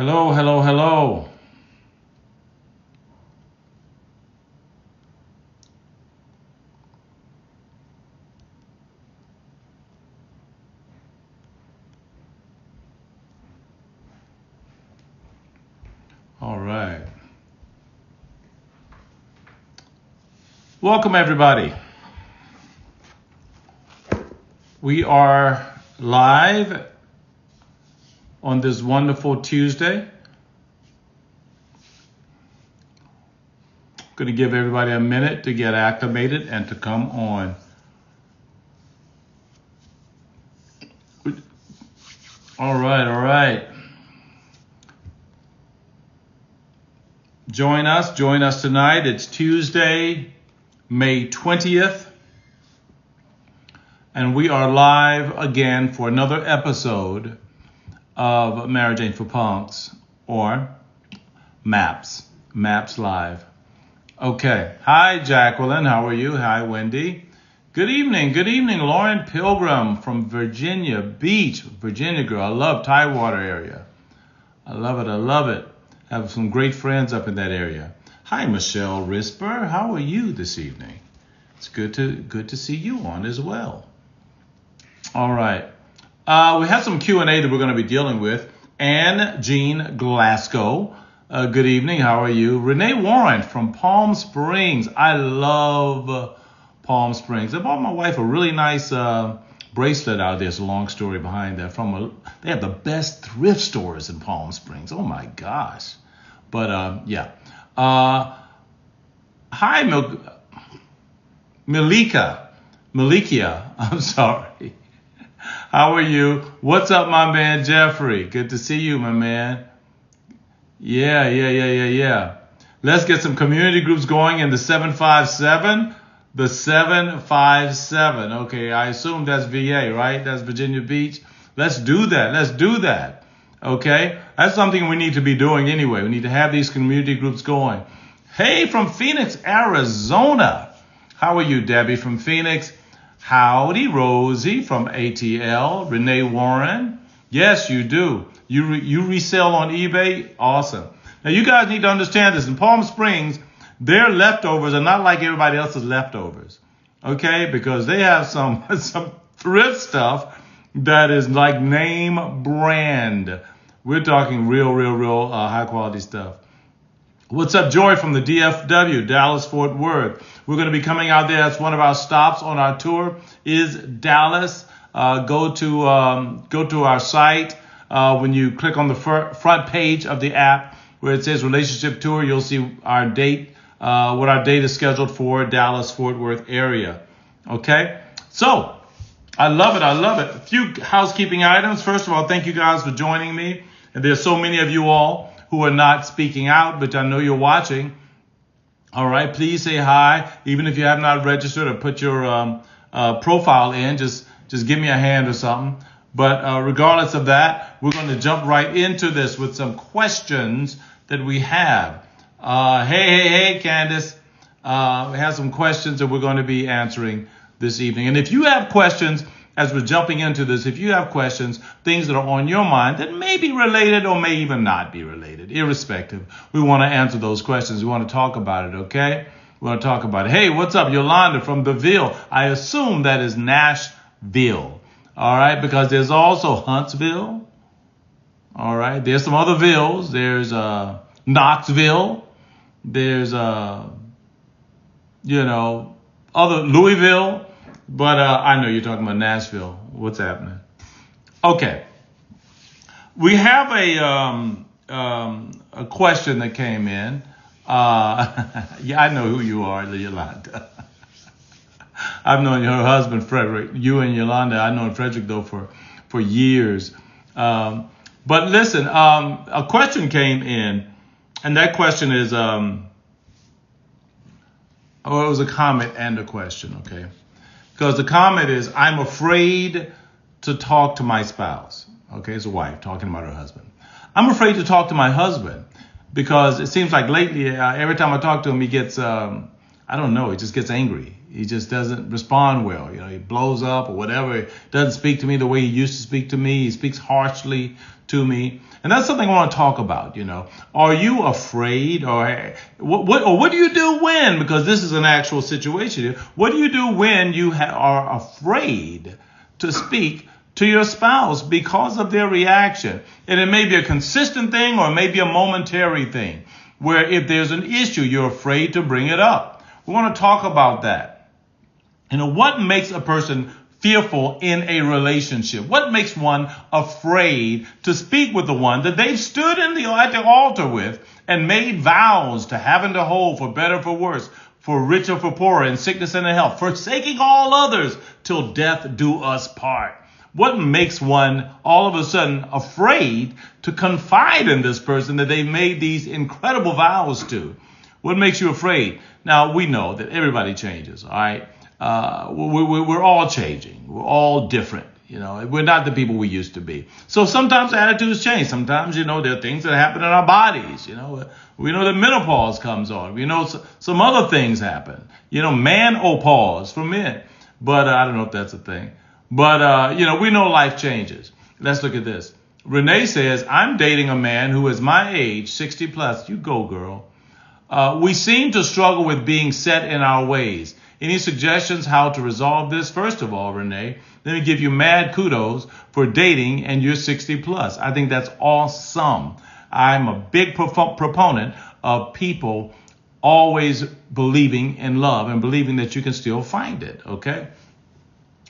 Hello, hello, hello. All right. Welcome, everybody. We are live on this wonderful Tuesday. Going to give everybody a minute to get acclimated and to come on. All right. Join us tonight. It's Tuesday, May 20th. And we are live again for another episode of Mary Jane for Punks, or MAPS Live. Okay. Hi, Jacqueline. How are you? Hi, Wendy. Good evening, Lauren Pilgrim from Virginia Beach. Virginia girl. I love Tidewater area. I love it. Have some great friends up in that area. Hi, Michelle Risper. How are you this evening? It's good to see you on as well. All right. We have some Q&A that we're going to be dealing with. Anne Jean Glasgow. Good evening. How are you? Renee Warren from Palm Springs. I love Palm Springs. I bought my wife a really nice bracelet out there. It's a long story behind that. They have the best thrift stores in Palm Springs. Oh my gosh. But yeah. Hi, Malikia. I'm sorry. How are you? What's up, my man Jeffrey? Good to see you, my man. Yeah. Let's get some community groups going in the 757. The 757. Okay, I assume that's VA, right? That's Virginia Beach. Let's do that. Okay? That's something we need to be doing anyway. We need to have these community groups going. Hey, from Phoenix, Arizona. How are you, Debbie from Phoenix? Howdy, Rosie from ATL. Renee Warren. Yes, you do. You resell on eBay? Awesome. Now, you guys need to understand this. In Palm Springs, their leftovers are not like everybody else's leftovers, okay? Because they have some thrift stuff that is like name brand. We're talking real high quality stuff. What's up, Joy from the DFW, Dallas Fort Worth? We're going to be coming out there. That's one of our stops on our tour is Dallas. Go to our site. When you click on the front page of the app where it says Relationship Tour, you'll see our date. What our date is scheduled for, Dallas, Fort Worth area. Okay? So, I love it. A few housekeeping items. First of all, thank you guys for joining me. And there's so many of you all who are not speaking out, but I know you're watching. All right? Please say hi. Even if you have not registered or put your profile in, just give me a hand or something. But regardless of that, we're going to jump right into this with some questions that we have. Hey, Candace. We have some questions that we're going to be answering this evening. And if you have questions, as we're jumping into this, if you have questions, things that are on your mind that may be related or may even not be related, irrespective, we want to answer those questions. We want to talk about it, okay? We want to talk about it. Hey, what's up, Yolanda from the Ville? I assume that is Nashville, all right? Because there's also Huntsville, all right? There's some other villes. There's Knoxville. There's, other Louisville. But I know you're talking about Nashville. What's happening? Okay. We have a question that came in. Yeah, I know who you are, Yolanda. I've known your husband, Frederick. You and Yolanda, I've known Frederick, though, for years. But listen, a question came in. And that question is, it was a comment and a question, okay? Because the comment is, I'm afraid to talk to my spouse. Okay, it's a wife talking about her husband. I'm afraid to talk to my husband because it seems like lately, every time I talk to him, he gets, he just gets angry. He just doesn't respond well. He blows up or whatever. He doesn't speak to me the way he used to speak to me. He speaks harshly to me. And that's something I want to talk about. Are you afraid, or what do you do when, because this is an actual situation, what do you do when you are afraid to speak to your spouse because of their reaction? And it may be a consistent thing, or it may be a momentary thing, where if there's an issue, you're afraid to bring it up. We want to talk about that. What makes a person fearful in a relationship? What makes one afraid to speak with the one that they've stood at the altar with and made vows to, having to hold, for better, for worse, for richer, for poorer, in sickness and in health, forsaking all others till death do us part? What makes one all of a sudden afraid to confide in this person that they made these incredible vows to? What makes you afraid? Now, we know that everybody changes, all right? We're all changing. We're all different. We're not the people we used to be. So sometimes attitudes change. Sometimes, there are things that happen in our bodies. We know that menopause comes on. We know some other things happen. Menopause for men. But I don't know if that's a thing. But, we know life changes. Let's look at this. Renee says, I'm dating a man who is my age, 60 plus. You go, girl. We seem to struggle with being set in our ways. Any suggestions how to resolve this? First of all, Renee, let me give you mad kudos for dating and you're 60 plus. I think that's awesome. I'm a big proponent of people always believing in love and believing that you can still find it. Okay.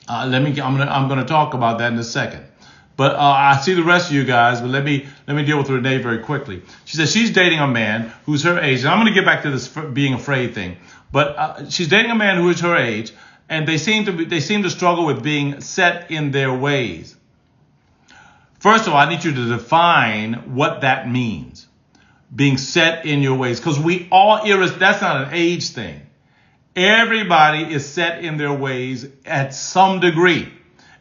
I'm going to talk about that in a second. But I see the rest of you guys, but let me deal with Renee very quickly. She says she's dating a man who's her age. And I'm going to get back to this being afraid thing. But she's dating a man who is her age, and they seem to struggle with being set in their ways. First of all, I need you to define what that means, being set in your ways, because we all that's not an age thing. Everybody is set in their ways at some degree,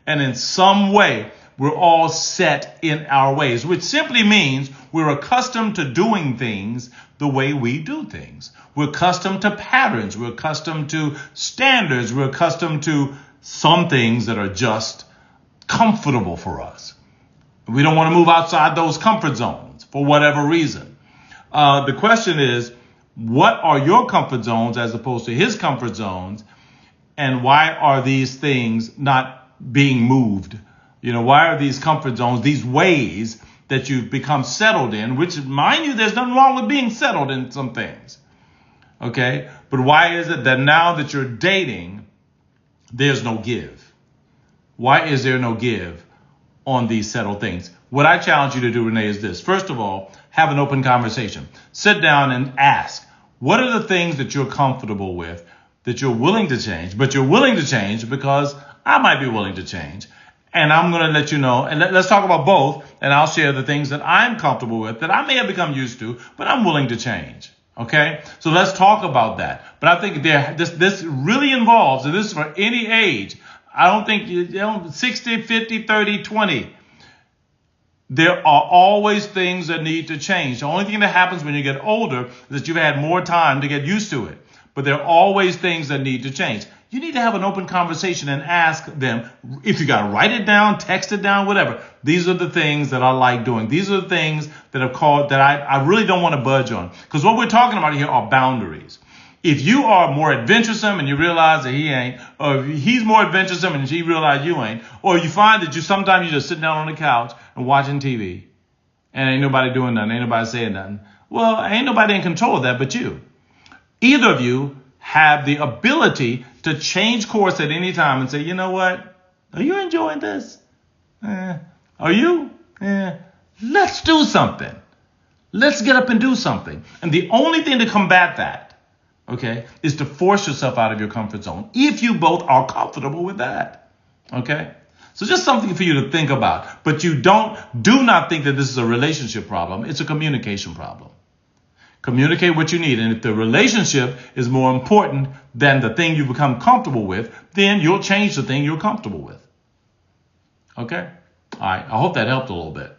and in some way, we're all set in our ways, which simply means we're accustomed to doing things the way we do things. We're accustomed to patterns. We're accustomed to standards. We're accustomed to some things that are just comfortable for us. We don't want to move outside those comfort zones for whatever reason. The question is, what are your comfort zones as opposed to his comfort zones? And why are these things not being moved? Why are these comfort zones, these ways that you've become settled in, which, mind you, there's nothing wrong with being settled in some things. Okay? But why is it that now that you're dating, there's no give? Why is there no give on these settled things? What I challenge you to do, Renee, is this. First of all, have an open conversation. Sit down and ask, what are the things that you're comfortable with, that you're willing to change, but you're willing to change because I might be willing to change. And I'm going to let you know, and let's talk about both, and I'll share the things that I'm comfortable with, that I may have become used to, but I'm willing to change. Okay? So let's talk about that. But I think this really involves, and this is for any age, I don't think 60, 50, 30, 20. There are always things that need to change. The only thing that happens when you get older is that you've had more time to get used to it. But there are always things that need to change. You need to have an open conversation and ask them, if you got to write it down, text it down, whatever. These are the things that I like doing. These are the things that I really don't want to budge on. Because what we're talking about here are boundaries. If you are more adventuresome and you realize that he ain't, or if he's more adventuresome and he realizes you ain't, or you find that sometimes you just sit down on the couch and watching TV and ain't nobody doing nothing, ain't nobody saying nothing. Well, ain't nobody in control of that but you. Either of you have the ability to change course at any time and say, you know what? Are you enjoying this? Are you? Let's do something. Let's get up and do something. And the only thing to combat that, okay, is to force yourself out of your comfort zone if you both are comfortable with that. Okay? So just something for you to think about. But do not think that this is a relationship problem. It's a communication problem. Communicate what you need. And if the relationship is more important than the thing you become comfortable with, then you'll change the thing you're comfortable with. Okay? All right. I hope that helped a little bit.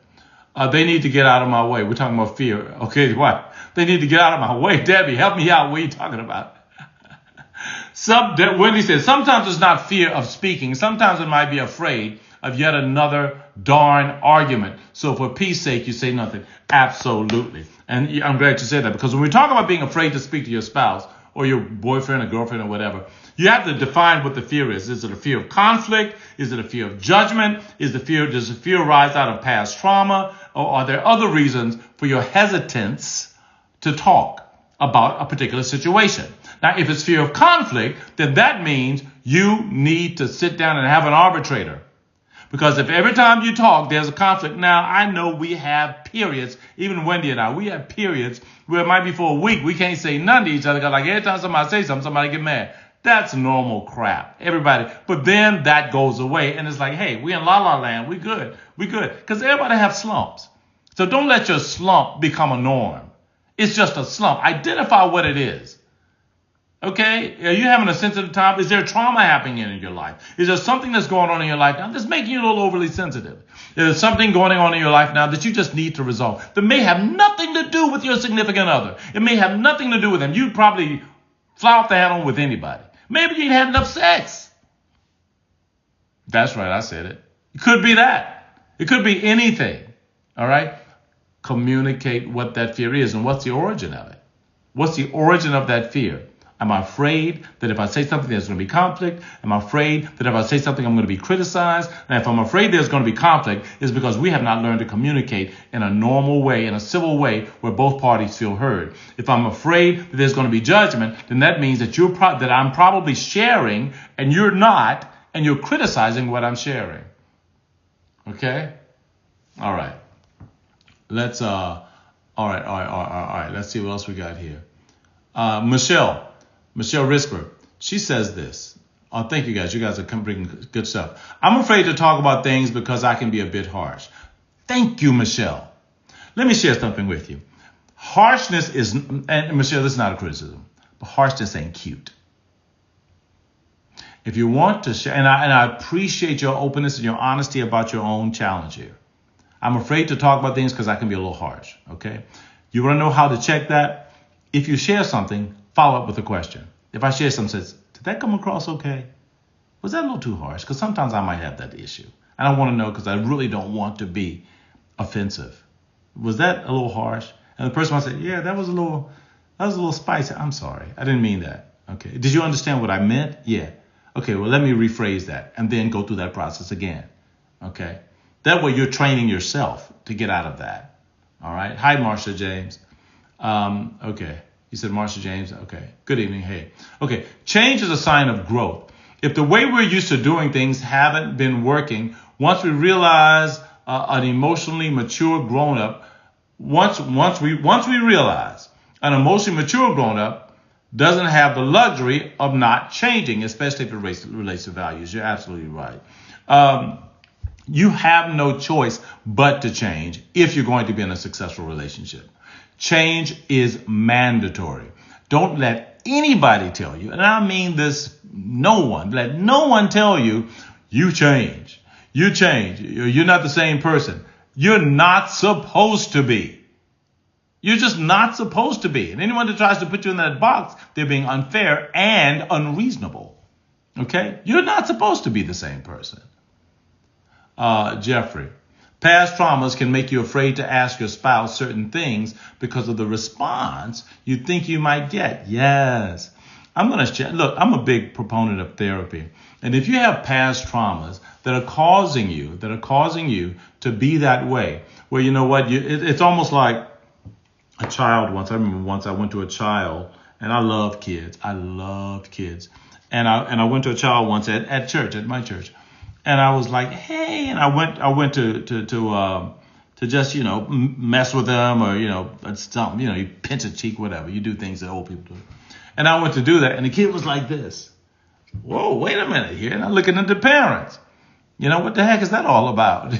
They need to get out of my way. We're talking about fear. Okay, what? They need to get out of my way. Debbie, help me out. What are you talking about? Wendy says, sometimes it's not fear of speaking. Sometimes it might be afraid of yet another darn argument. So for peace sake, you say nothing. Absolutely. And I'm glad you said that, because when we talk about being afraid to speak to your spouse or your boyfriend or girlfriend or whatever, you have to define what the fear is. Is it a fear of conflict? Is it a fear of judgment? Does the fear arise out of past trauma? Or are there other reasons for your hesitance to talk about a particular situation? Now, if it's fear of conflict, then that means you need to sit down and have an arbitrator. Because if every time you talk, there's a conflict. Now, I know we have periods, even Wendy and I, we have periods where it might be for a week. We can't say none to each other, because like every time somebody says something, somebody get mad. That's normal crap. Everybody. But then that goes away. And it's like, hey, we in la la land. We good. We good. Because everybody have slumps. So don't let your slump become a norm. It's just a slump. Identify what it is. Okay? Are you having a sensitive time? Is there trauma happening in your life? Is there something that's going on in your life now that's making you a little overly sensitive? Is there something going on in your life now that you just need to resolve that may have nothing to do with your significant other? It may have nothing to do with them. You'd probably fly off the handle with anybody. Maybe you ain't had enough sex. That's right, I said it. It could be that. It could be anything. All right? Communicate what that fear is and what's the origin of it. What's the origin of that fear? Am I afraid that if I say something, there's going to be conflict? Am I afraid that if I say something, I'm going to be criticized? And if I'm afraid there's going to be conflict, it's because we have not learned to communicate in a normal way, in a civil way, where both parties feel heard. If I'm afraid that there's going to be judgment, then that means that that I'm probably sharing and you're not, and you're criticizing what I'm sharing. Okay? All right. Let's all right. Let's see what else we got here. Michelle Risper, she says this. Oh, thank you guys. You guys are bringing good stuff. I'm afraid to talk about things because I can be a bit harsh. Thank you, Michelle. Let me share something with you. Harshness is, and Michelle, this is not a criticism, but harshness ain't cute. If you want to share, and I appreciate your openness and your honesty about your own challenge here. I'm afraid to talk about things because I can be a little harsh, okay? You want to know how to check that? If you share something, follow up with a question. If I share something, says, did that come across okay? Was that a little too harsh? Because sometimes I might have that issue. And I want to know because I really don't want to be offensive. Was that a little harsh? And the person might say, yeah, that was a little spicy. I'm sorry. I didn't mean that. Okay. Did you understand what I meant? Yeah. Okay, well, let me rephrase that and then go through that process again. Okay. That way you're training yourself to get out of that. All right. Hi, Marsha James. Okay. You said Marsha James. Okay. Good evening. Hey. Okay. Change is a sign of growth. If the way we're used to doing things haven't been working, once we realize an emotionally mature grown-up, once we realize an emotionally mature grown-up doesn't have the luxury of not changing, especially if it relates to values. You're absolutely right. You have no choice but to change if you're going to be in a successful relationship. Change is mandatory. Don't let anybody tell you, and I mean this, let no one tell you, you change. You change. You're not the same person. You're not supposed to be. You're just not supposed to be. And anyone that tries to put you in that box, they're being unfair and unreasonable. Okay? You're not supposed to be the same person. Jeffrey, past traumas can make you afraid to ask your spouse certain things because of the response you think you might get. Yes. I'm a big proponent of therapy. And if you have past traumas that are causing you to be that way, well, you know what? It's almost like a child once. I remember once I went to a child, and I love kids. And I went to a child once at church, at my church. And I was like, hey, and I went to just, mess with them or, something, you pinch a cheek, whatever. You do things that old people do. And I went to do that. And the kid was like this. Whoa, wait a minute here. And I'm looking at the parents. What the heck is that all about?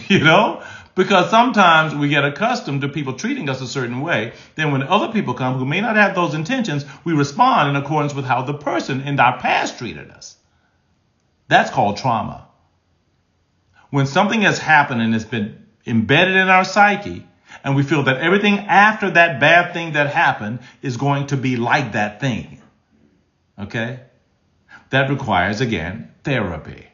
Because sometimes we get accustomed to people treating us a certain way. Then when other people come who may not have those intentions, we respond in accordance with how the person in our past treated us. That's called trauma. When something has happened and it's been embedded in our psyche, and we feel that everything after that bad thing that happened is going to be like that thing. Okay? that requires, again, therapy.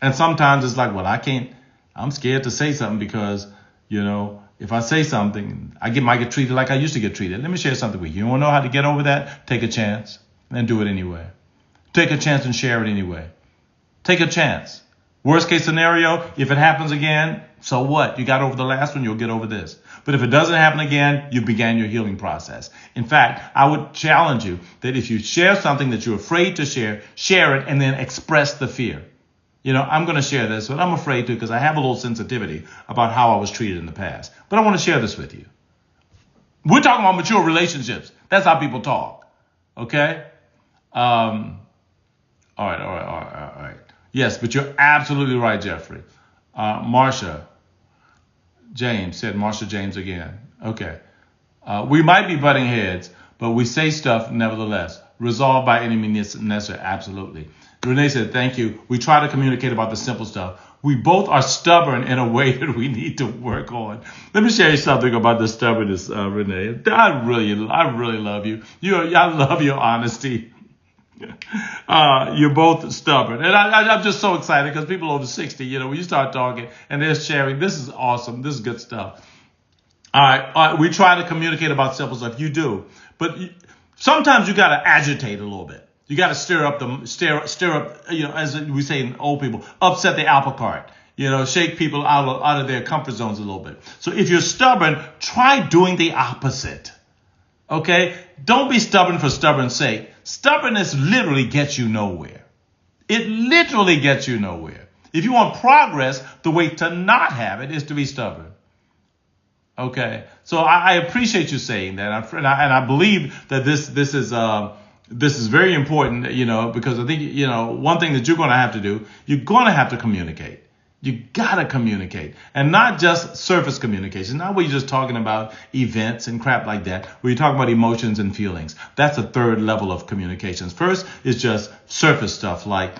And sometimes it's like, well, I'm scared to say something because, if I say something, might get treated like I used to get treated. Let me share something with you. You want to know how to get over that? Take a chance and do it anyway. Take a chance and share it anyway. Take a chance. Worst case scenario, if it happens again, so what? You got over the last one, you'll get over this. But if it doesn't happen again, you began your healing process. In fact, I would challenge you that if you share something that you're afraid to share it and then express the fear. I'm going to share this, but I'm afraid to because I have a little sensitivity about how I was treated in the past. But I want to share this with you. We're talking about mature relationships. That's how people talk. Okay? All right. Yes, but you're absolutely right, Jeffrey. Marsha James again. Okay. We might be butting heads, but we say stuff nevertheless. Resolved by any means necessary. Absolutely. Renee said, thank you. We try to communicate about the simple stuff. We both are stubborn in a way that we need to work on. Let me share you something about the stubbornness, Renee. I really love you. I love your honesty. You're both stubborn. And I'm just so excited because people over 60, when you start talking and they're sharing, this is awesome. This is good stuff. All right. We try to communicate about simple stuff. You do. But sometimes you got to agitate a little bit. You got to stir up, as we say in old people, upset the apple cart. Shake people out of their comfort zones a little bit. So if you're stubborn, try doing the opposite. Okay? Don't be stubborn for stubborn's sake. Stubbornness literally gets you nowhere. It literally gets you nowhere. If you want progress, the way to not have it is to be stubborn. Okay? So I appreciate you saying that. And I believe that this is very important, because I think, one thing that you're going to have to do, you're going to have to communicate. You got to communicate, and not just surface communication, not where you're just talking about events and crap like that, where you're talking about emotions and feelings. That's a third level of communications. First is just surface stuff like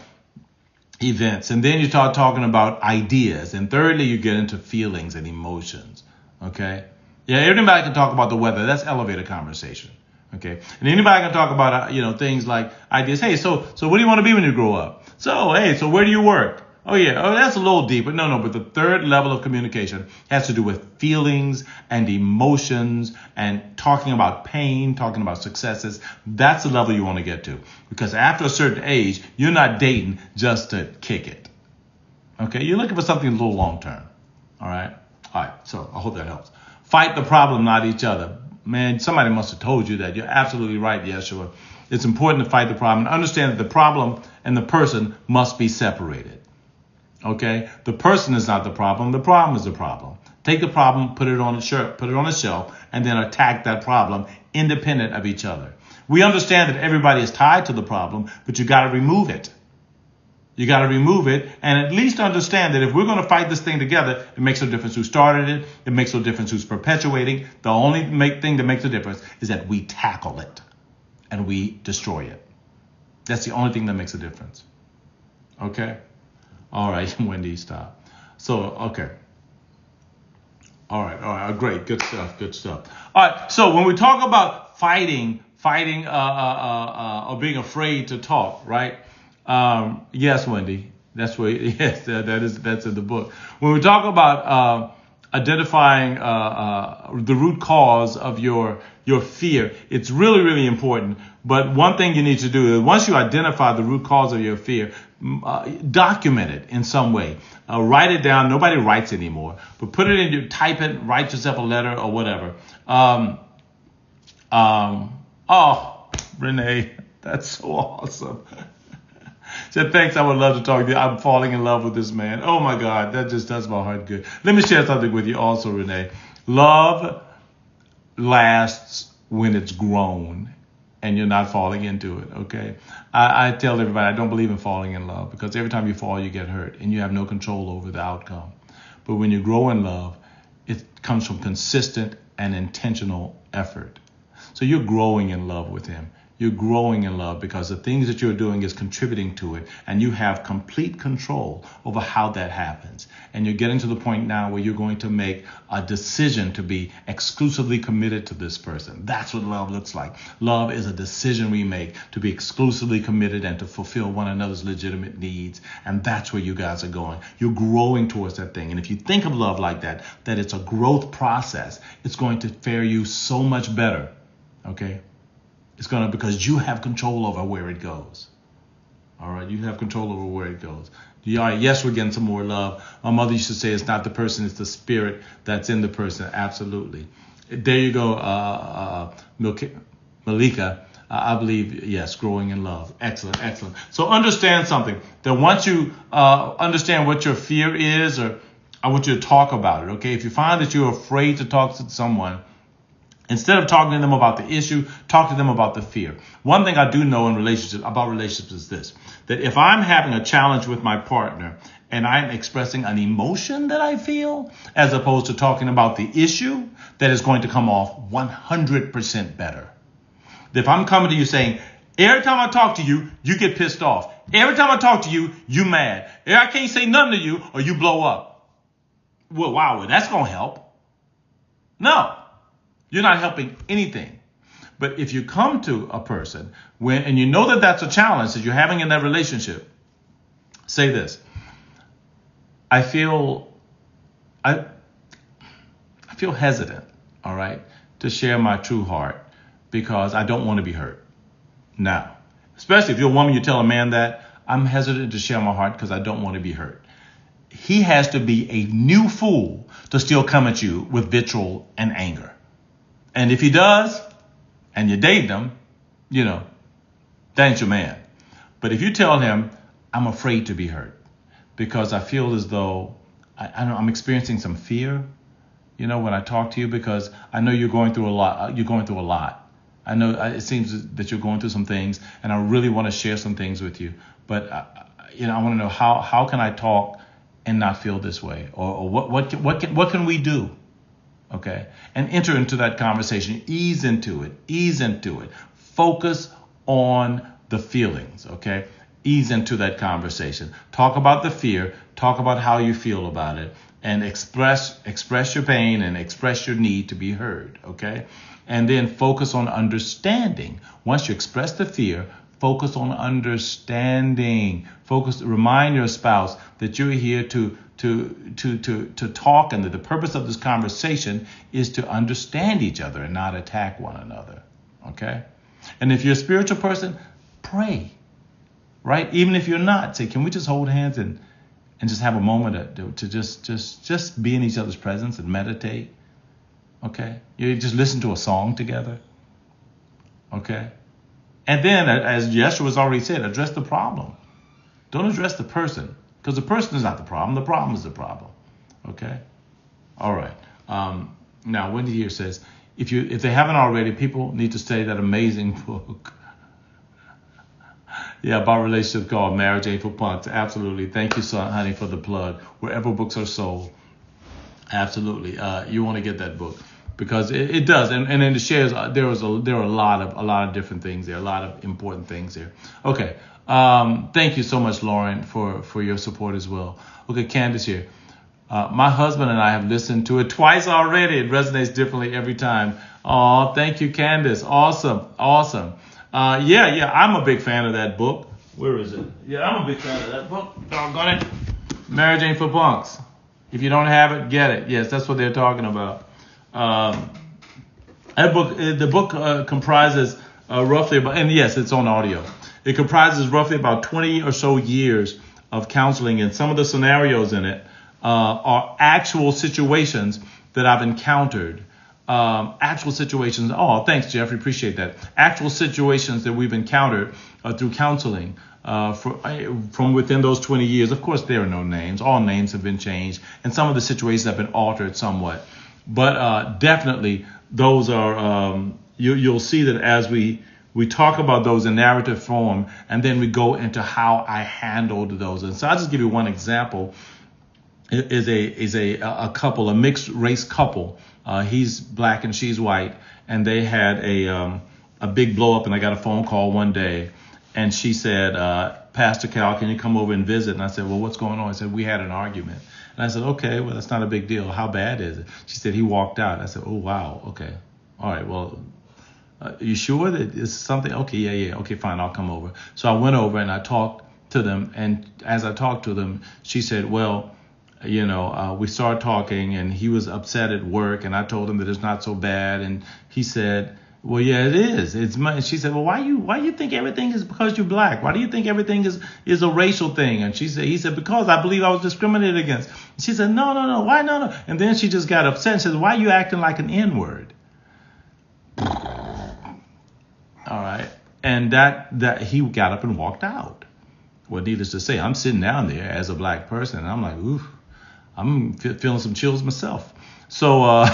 events, and then you start talking about ideas, and thirdly, you get into feelings and emotions. Okay? Yeah, everybody can talk about the weather. That's elevator conversation. Okay, and anybody can talk about things like ideas. Hey, so what do you want to be when you grow up? So where do you work? Oh yeah, that's a little deeper. No, but the third level of communication has to do with feelings and emotions and talking about pain, talking about successes. That's the level you want to get to, because after a certain age, you're not dating just to kick it. Okay, you're looking for something a little long term. All right. So I hope that helps. Fight the problem, not each other. Man, somebody must have told you that. You're absolutely right, Yeshua. It's important to fight the problem and understand that the problem and the person must be separated. Okay? The person is not the problem. The problem is the problem. Take the problem, put it on a shelf, and then attack that problem independent of each other. We understand that everybody is tied to the problem, but you got to remove it. You got to remove it and at least understand that if we're going to fight this thing together, it makes no difference who started it. It makes no difference who's perpetuating. The only thing that makes a difference is that we tackle it and we destroy it. That's the only thing that makes a difference. Okay? All right, Wendy, stop. So, okay. All right, great. Good stuff. All right, so when we talk about fighting or being afraid to talk, right? Yes, Wendy, that's in the book. When we talk about identifying the root cause of your fear, it's really, really important. But one thing you need to do is once you identify the root cause of your fear, document it in some way. Write it down. Nobody writes anymore, but put it in type it, write yourself a letter or whatever. Renee, that's so awesome. Said, thanks, I would love to talk to you. I'm falling in love with this man. Oh, my God, that just does my heart good. Let me share something with you also, Renee. Love lasts when it's grown and you're not falling into it, okay? I tell everybody I don't believe in falling in love because every time you fall, you get hurt and you have no control over the outcome. But when you grow in love, it comes from consistent and intentional effort. So you're growing in love with him. You're growing in love because the things that you're doing is contributing to it, and you have complete control over how that happens. And you're getting to the point now where you're going to make a decision to be exclusively committed to this person. That's what love looks like. Love is a decision we make to be exclusively committed and to fulfill one another's legitimate needs. And that's where you guys are going. You're growing towards that thing. And if you think of love like that it's a growth process, it's going to fare you so much better. Okay? It's going to, because you have control over where it goes. All right? You have control over where it goes. All right, yes, we're getting some more love. My mother used to say it's not the person, it's the spirit that's in the person. Absolutely. There you go, Malika. I believe, yes, growing in love. Excellent, excellent. So understand something, that once you understand what your fear is, or I want you to talk about it, okay? If you find that you're afraid to talk to someone, instead of talking to them about the issue, talk to them about the fear. One thing I do know in relationships is this, that if I'm having a challenge with my partner and I'm expressing an emotion that I feel, as opposed to talking about the issue, that is going to come off 100% better. If I'm coming to you saying, every time I talk to you, you get pissed off. Every time I talk to you, you mad. I can't say nothing to you or you blow up. Well, wow, that's going to help. No. You're not helping anything. But if you come to a person and you know that that's a challenge that you're having in that relationship, say this: I feel hesitant, all right, to share my true heart because I don't want to be hurt. Now, especially if you're a woman, you tell a man that, I'm hesitant to share my heart because I don't want to be hurt. He has to be a new fool to still come at you with vitriol and anger. And if he does, and you date him, that ain't your man. But if you tell him, I'm afraid to be hurt because I feel as though I'm experiencing some fear, when I talk to you, because I know you're going through a lot. I know it seems that you're going through some things, and I really want to share some things with you. But I want to know how can I talk and not feel this way, or what can we do? Okay, and enter into that conversation. Ease into it. Focus on the feelings. Okay, ease into that conversation. Talk about the fear. Talk about how you feel about it, and express your pain and express your need to be heard. Okay, and then focus on understanding. Once you express the fear, focus on understanding. Remind your spouse that you're here to talk, and that the purpose of this conversation is to understand each other and not attack one another. Okay? And if you're a spiritual person, pray. Right? Even if you're not, say, can we just hold hands and just have a moment to just be in each other's presence and meditate? Okay? You just listen to a song together. Okay? And then, as Yeshua has already said, address the problem. Don't address the person, because the person is not the problem. The problem is the problem. Okay? All right. Now, Wendy here says, if they haven't already, people need to study that amazing book. Yeah, about relationships called Marriage Ain't for Punks. Absolutely. Thank you, son, honey, for the plug. Wherever books are sold, absolutely, you want to get that book, because it does. And in the shares, there are a lot of different things there, a lot of important things there. Okay. Thank you so much, Lauren, for your support as well. Okay, Candace here. My husband and I have listened to it twice already. It resonates differently every time. Oh, thank you, Candace. Awesome. Yeah, I'm a big fan of that book. Where is it? Yeah, I'm a big fan of that book. Doggone it. Marriage Ain't for Punks. If you don't have it, get it. Yes, that's what they're talking about. That book, the book comprises roughly about, and yes, it's on audio. It comprises roughly about 20 or so years of counseling, and some of the scenarios in it are actual situations that I've encountered. Actual situations. Oh, thanks, Jeffrey. Appreciate that. Actual situations that we've encountered through counseling from within those 20 years. Of course, there are no names. All names have been changed, and some of the situations have been altered somewhat. But definitely, those are. You'll see that as we talk about those in narrative form, and then we go into how I handled those. And so I'll just give you one example. It is a couple, a mixed race couple. He's black and she's white, and they had a big blow up, and I got a phone call one day, and she said, Pastor Cal, can you come over and visit? And I said, well, what's going on? I said, we had an argument. And I said, okay, well, that's not a big deal. How bad is it? She said, he walked out. I said, oh, wow, okay. All right, well, you sure that it's something? Okay, yeah, okay, fine, I'll come over. So I went over and I talked to them, and as I talked to them, she said, well, we started talking, and he was upset at work, and I told him that it's not so bad, and he said, well, yeah, it is. And she said, well, why you think everything is because you're black? Why do you think everything is a racial thing? And he said, because I believe I was discriminated against. And she said, no, why no? And then she just got upset and said, why are you acting like an N-word? All right. And that he got up and walked out. Well, needless to say, I'm sitting down there as a black person, and I'm like, ooh, I'm feeling some chills myself. So,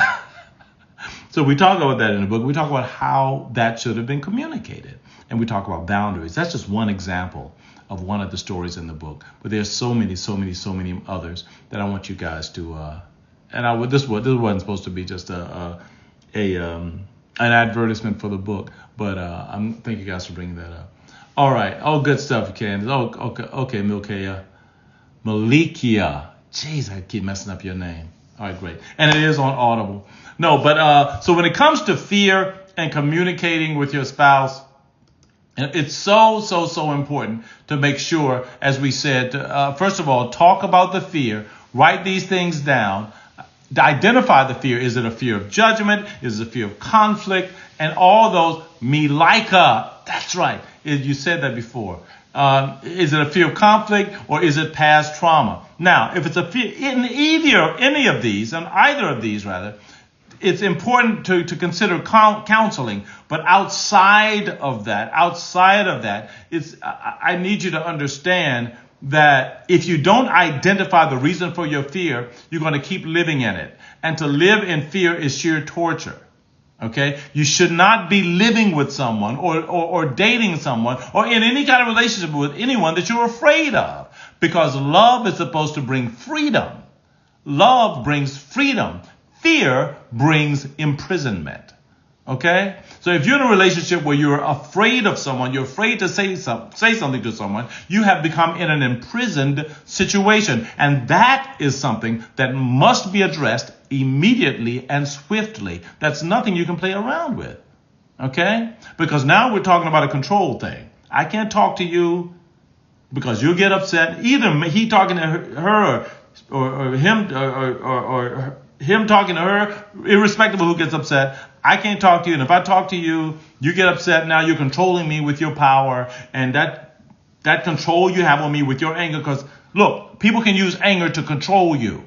so we talk about that in the book. We talk about how that should have been communicated, and we talk about boundaries. That's just one example of one of the stories in the book. But there's so many others that I want you guys to. This wasn't supposed to be just an advertisement for the book, but thank you guys for bringing that up. All right. Oh, good stuff, Candace. Oh, okay, Malikia. Jeez, I keep messing up your name. All right, great. And it is on Audible. No, but so when it comes to fear and communicating with your spouse, it's so important to make sure, as we said, first of all, talk about the fear, write these things down, identify the fear. Is it a fear of judgment? Is it a fear of conflict? And all those, Milika, that's right. You said that before. Is it a fear of conflict, or is it past trauma? Now, if it's a fear in any of these, and either of these rather, it's important to consider counseling. But outside of that, I need you to understand that if you don't identify the reason for your fear, you're going to keep living in it. And to live in fear is sheer torture. Okay? You should not be living with someone or dating someone or in any kind of relationship with anyone that you're afraid of. Because love is supposed to bring freedom. Love brings freedom. Fear brings imprisonment. Okay? So if you're in a relationship where you're afraid of someone, you're afraid to say something to someone, you have become in an imprisoned situation. And that is something that must be addressed immediately and swiftly. That's nothing you can play around with. Okay? Because now we're talking about a control thing. I can't talk to you because you'll get upset. Either he talking to her or him or him talking to her, irrespective of who gets upset. I can't talk to you. And if I talk to you, you get upset. Now you're controlling me with your power. And that control you have on me with your anger. Because, look, people can use anger to control you.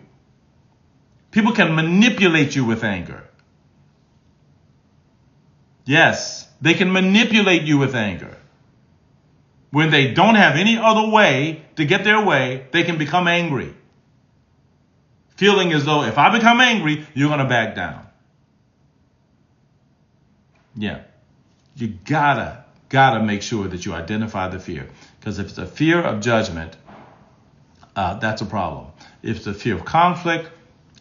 People can manipulate you with anger. Yes, they can manipulate you with anger. When they don't have any other way to get their way, they can become angry. Feeling as though if I become angry, you're going to back down. Yeah. You gotta make sure that you identify the fear. Because if it's a fear of judgment, that's a problem. If it's a fear of conflict,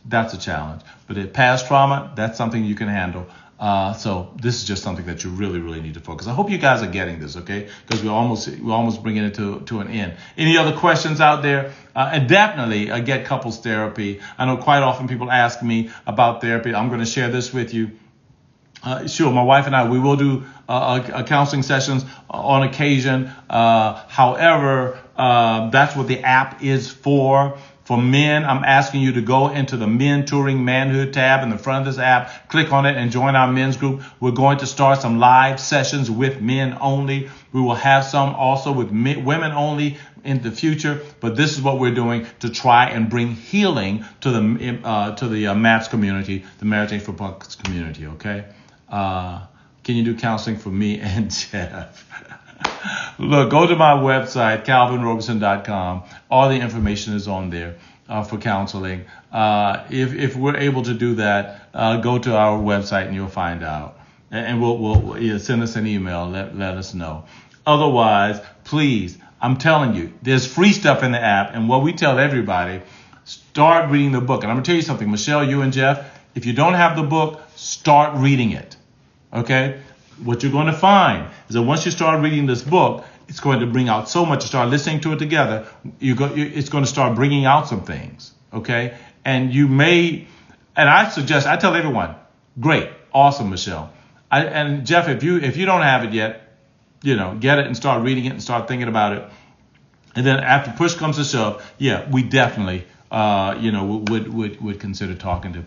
that's a challenge. But if past trauma, that's something you can handle. So this is just something that you really need to focus. I hope you guys are getting this, okay? Because we're almost bringing it to an end. Any other questions out there? And definitely get couples therapy. I know quite often people ask me about therapy. I'm going to share this with you. Sure, my wife and I, we will do counseling sessions on occasion. However, that's what the app is for. For men, I'm asking you to go into the Mentoring Manhood tab in the front of this app, click on it and join our men's group. We're going to start some live sessions with men only. We will have some also with women only in the future, but this is what we're doing to try and bring healing to the MAPS community, the Marriage Ain't for Punks community, okay? Can you do counseling for me and Jeff? Look, go to my website, calvinrobeson.com. All the information is on there for counseling. If we're able to do that, go to our website and you'll find out. And we'll send us an email. Let us know. Otherwise, please, I'm telling you, there's free stuff in the app. And what we tell everybody, start reading the book. And I'm going to tell you something, Michelle, you and Jeff, if you don't have the book, start reading it. Okay? what you're going to find is that once you start reading this book, it's going to bring out so much. You start listening to it together, it's going to start bringing out some things, okay? And you may, and I tell everyone, great, awesome, Michelle. And Jeff, if you don't have it yet, get it and start reading it and start thinking about it. And then after push comes to shove, yeah, we definitely, would consider talking to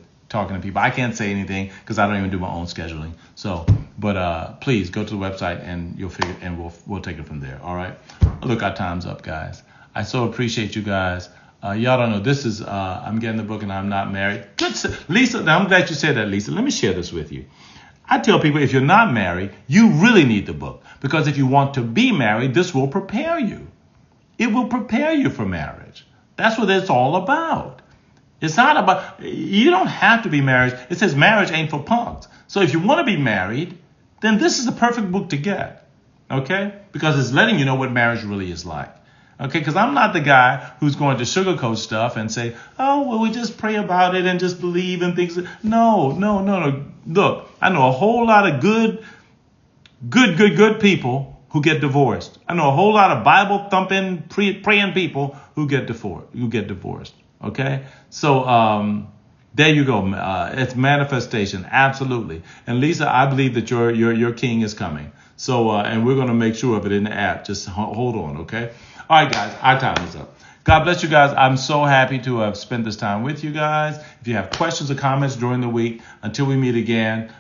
people. I can't say anything because I don't even do my own scheduling. So, but please go to the website and you'll figure, and we'll take it from there. All right. Look, our time's up, guys. I so appreciate you guys. Y'all don't know, this is, I'm getting the book and I'm not married. Good, Lisa, now I'm glad you said that, Lisa. Let me share this with you. I tell people, if you're not married, you really need the book, because if you want to be married, this will prepare you. It will prepare you for marriage. That's what it's all about. It's not about, you don't have to be married. It says marriage ain't for punks. So if you want to be married, then this is the perfect book to get. Okay? Because it's letting you know what marriage really is like. Okay, because I'm not the guy who's going to sugarcoat stuff and say, oh, well, we just pray about it and just believe in things. No. Look, I know a whole lot of good people who get divorced. I know a whole lot of Bible-thumping, praying people who get divorced. Okay? So there you go. It's manifestation, absolutely. And Lisa, I believe that your king is coming. So, and we're going to make sure of it in the app. Just hold on, okay? All right, guys, our time is up. God bless you guys. I'm so happy to have spent this time with you guys. If you have questions or comments during the week, until we meet again,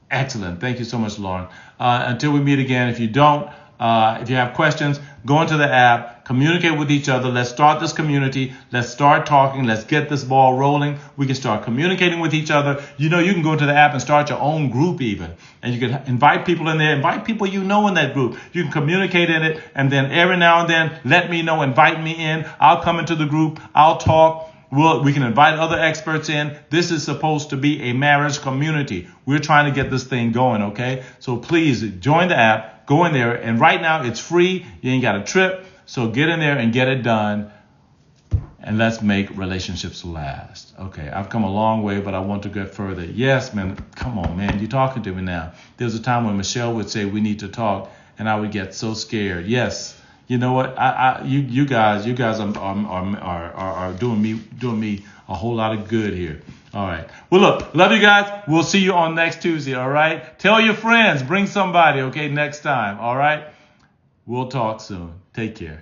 excellent. Thank you so much, Lauren. Until we meet again, if you have questions, go into the app, communicate with each other. Let's start this community. Let's start talking. Let's get this ball rolling. We can start communicating with each other. You can go to the app and start your own group even. And you can invite people in there. Invite people in that group. You can communicate in it. And then every now and then, let me know. Invite me in. I'll come into the group. I'll talk. We can invite other experts in. This is supposed to be a marriage community. We're trying to get this thing going, okay? So please join the app. Go in there. And right now, it's free. You ain't got a trip. So get in there and get it done. And let's make relationships last. Okay, I've come a long way, but I want to get further. Yes, man. Come on, man. You're talking to me now. There was a time when Michelle would say, we need to talk. And I would get so scared. Yes. You know what? You guys are doing me a whole lot of good here. All right. Well, look, love you guys. We'll see you on next Tuesday. All right. Tell your friends, bring somebody. Okay. Next time. All right. We'll talk soon. Take care.